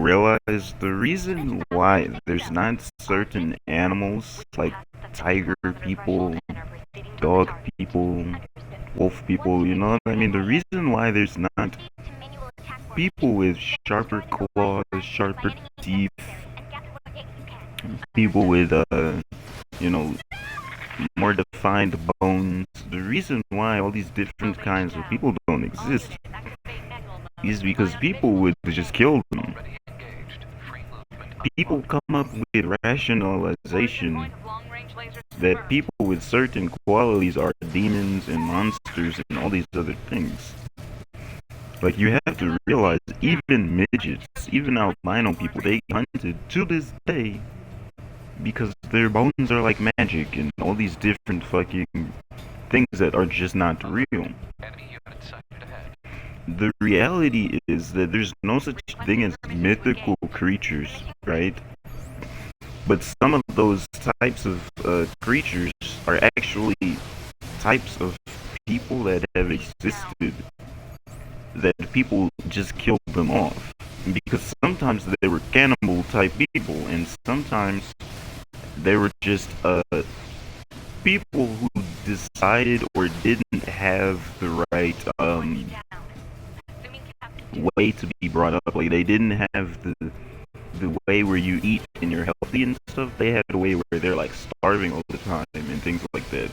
realize the reason why there's not certain animals like tiger people, dog people, wolf people, you know what I mean? The reason why there's not people with sharper claws, sharper teeth, people with you know, more defined bones. The reason why all these different kinds of people don't exist is because people would just kill them. People come up with rationalization that people with certain qualities are demons and monsters and all these other things. Like, you have to realize, even midgets, even albino people, they hunted to this day because their bones are like magic and all these different fucking things that are just not real. The reality is that there's no such thing as mythical creatures, right? But some of those types of creatures are actually types of people that have existed that people just killed them off. Because sometimes they were cannibal type people, and sometimes they were just people who decided or didn't have the right way to be brought up. Like, they didn't have the way where you eat and you're healthy and stuff. They had a way where they're like starving all the time and things like that.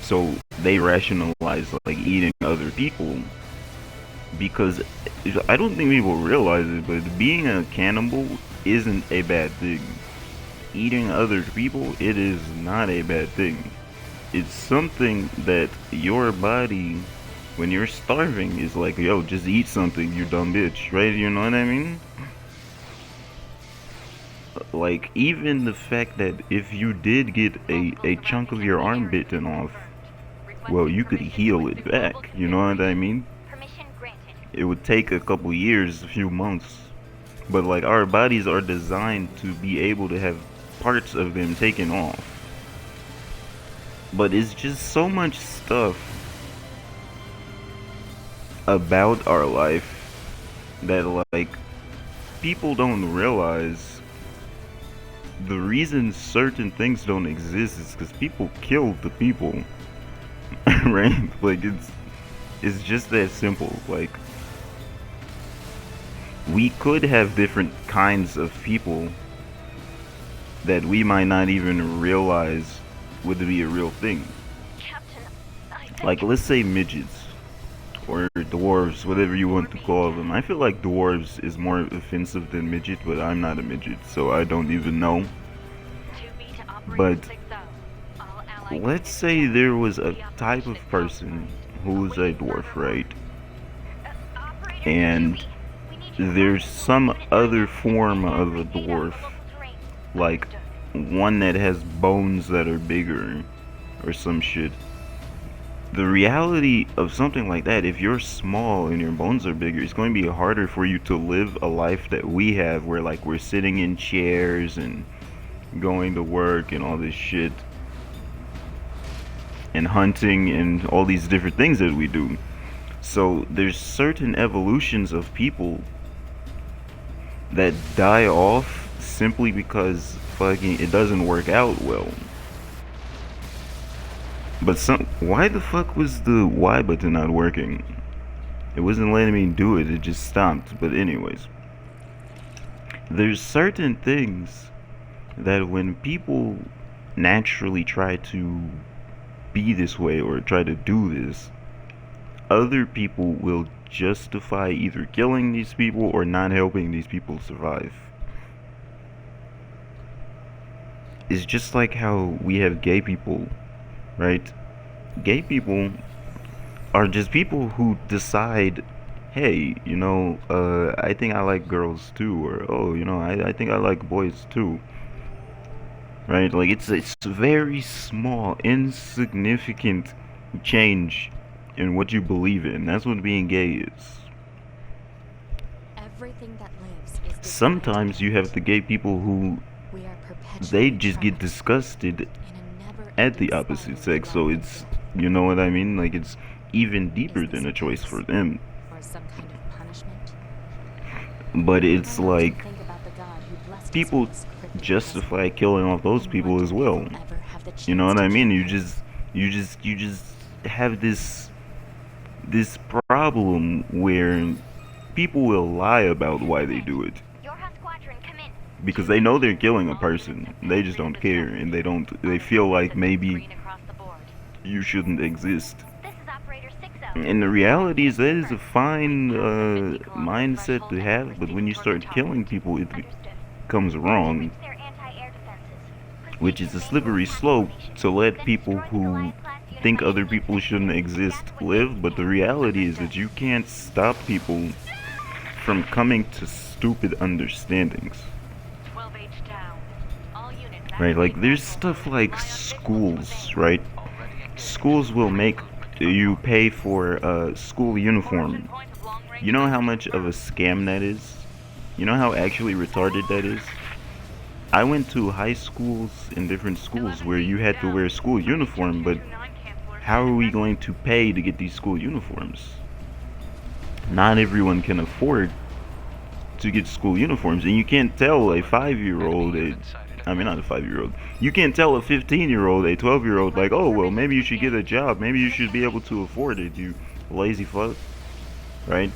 So they rationalize like eating other people because I don't think people realize it, but being a cannibal isn't a bad thing. Eating other people, it is not a bad thing. It's something that your body, when you're starving, is like, yo, just eat something, you dumb bitch, right? You know what I mean? Like, even the fact that if you did get a chunk of your arm bitten off, well, you could heal it back, you know what I mean? It would take a couple years, a few months, but like, our bodies are designed to be able to have parts of them taken off. But it's just so much stuff about our life that like people don't realize. The reason certain things don't exist is because people killed the people. Right? Like, it's just that simple. Like, we could have different kinds of people that we might not even realize would be a real thing. Like, let's say midgets or dwarves, whatever you want to call them. I feel like dwarves is more offensive than midget, but I'm not a midget, so I don't even know. But let's say there was a type of person who's a dwarf, right? And there's some other form of a dwarf, like one that has bones that are bigger or some shit. The reality of something like that, if you're small and your bones are bigger, it's going to be harder for you to live a life that we have, where like we're sitting in chairs and going to work and all this shit and hunting and all these different things that we do. So there's certain evolutions of people that die off simply because fucking it doesn't work out well. But why the fuck was the Y button not working? It wasn't letting me do it, it just stopped. But anyways, there's certain things that when people naturally try to be this way or try to do this, other people will justify either killing these people or not helping these people survive. It's just like how we have gay people, right? Gay people are just people who decide, hey, I think I like girls too, or oh, I think I like boys too. Right? Like, it's a very small, insignificant change in what you believe in. That's what being gay is. Everything that lives is Sometimes you have the gay people who they just get disgusted at the opposite sex, so it's, you know what I mean? Like, it's even deeper than a choice for them. Or some kind of punishment? But it's I often like think about the God who blessed us people with this cryptic puzzle, justify killing off those and people wonder as if well. we'll ever have the You know chance what to I mean? kill You him. just you just have this problem where people will lie about why they do it Yorha Squadron, come in. because they know they're killing a person. They just don't care, and they feel like maybe Green across the board. you shouldn't exist. This is Operator 60. And the reality is that is a fine mindset to have, but when you start killing people, it becomes wrong, Breach their anti-air defenses. which is a slippery slope to let people who think other people shouldn't exist live, but the reality is that you can't stop people from coming to stupid understandings. 12H down. All units. Right, like there's stuff like schools, right? Schools will make you pay for a school uniform. You know how much of a scam that is? You know how actually retarded that is? I went to high schools and different schools where you had to wear a school uniform, but how are we going to pay to get these school uniforms? Not everyone can afford to get school uniforms, and you can't tell a 5-year-old, I mean, not a 5-year-old, you can't tell a 15-year-old, a 12-year-old, like, oh, well, maybe you should get a job, maybe you should be able to afford it, you lazy fuck, right?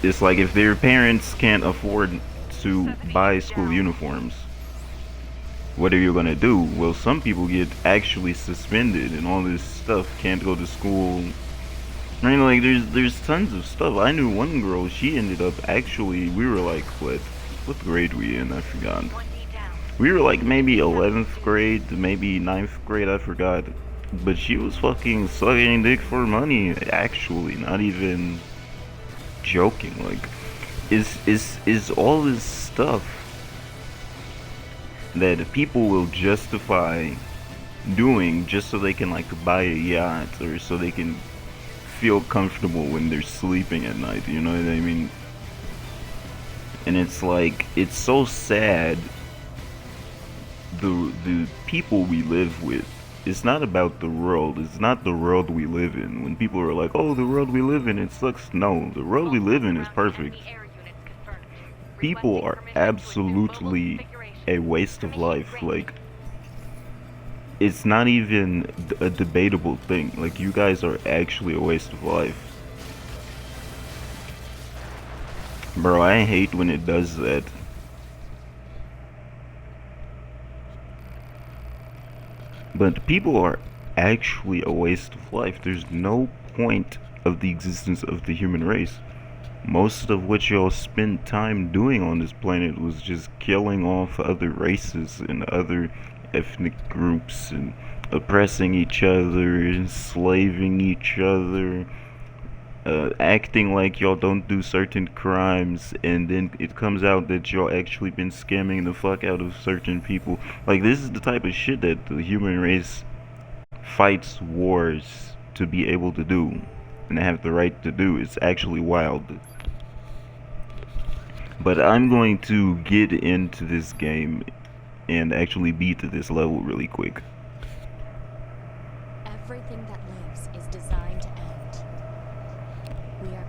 It's like if their parents can't afford to buy school uniforms, what are you gonna do? Well, some people get actually suspended and all this stuff, can't go to school. I mean, like, there's tons of stuff. I knew one girl, she ended up actually, we were like, what grade we in? I forgot. We were like maybe 11th grade, maybe 9th grade, I forgot. But she was fucking sucking dick for money, actually, not even joking. Like, is all this stuff that people will justify doing just so they can like buy a yacht or so they can feel comfortable when they're sleeping at night, you know what I mean? And it's like, it's so sad, the people we live with. It's not about the world, it's not the world we live in. When people are like, oh, the world we live in, it sucks. No, the world we live in is perfect. People are absolutely a waste of life. Like, it's not even a debatable thing. Like, you guys are actually a waste of life. Bro, I hate when it does that. But people are actually a waste of life. There's no point of the existence of the human race. Most of what y'all spend time doing on this planet was just killing off other races and other ethnic groups and oppressing each other, enslaving each other, acting like y'all don't do certain crimes, and then it comes out that y'all actually been scamming the fuck out of certain people. Like, this is the type of shit that the human race fights wars to be able to do and have the right to do. It's actually wild. But I'm going to get into this game and actually beat this level really quick. Everything that lives is designed to end. We are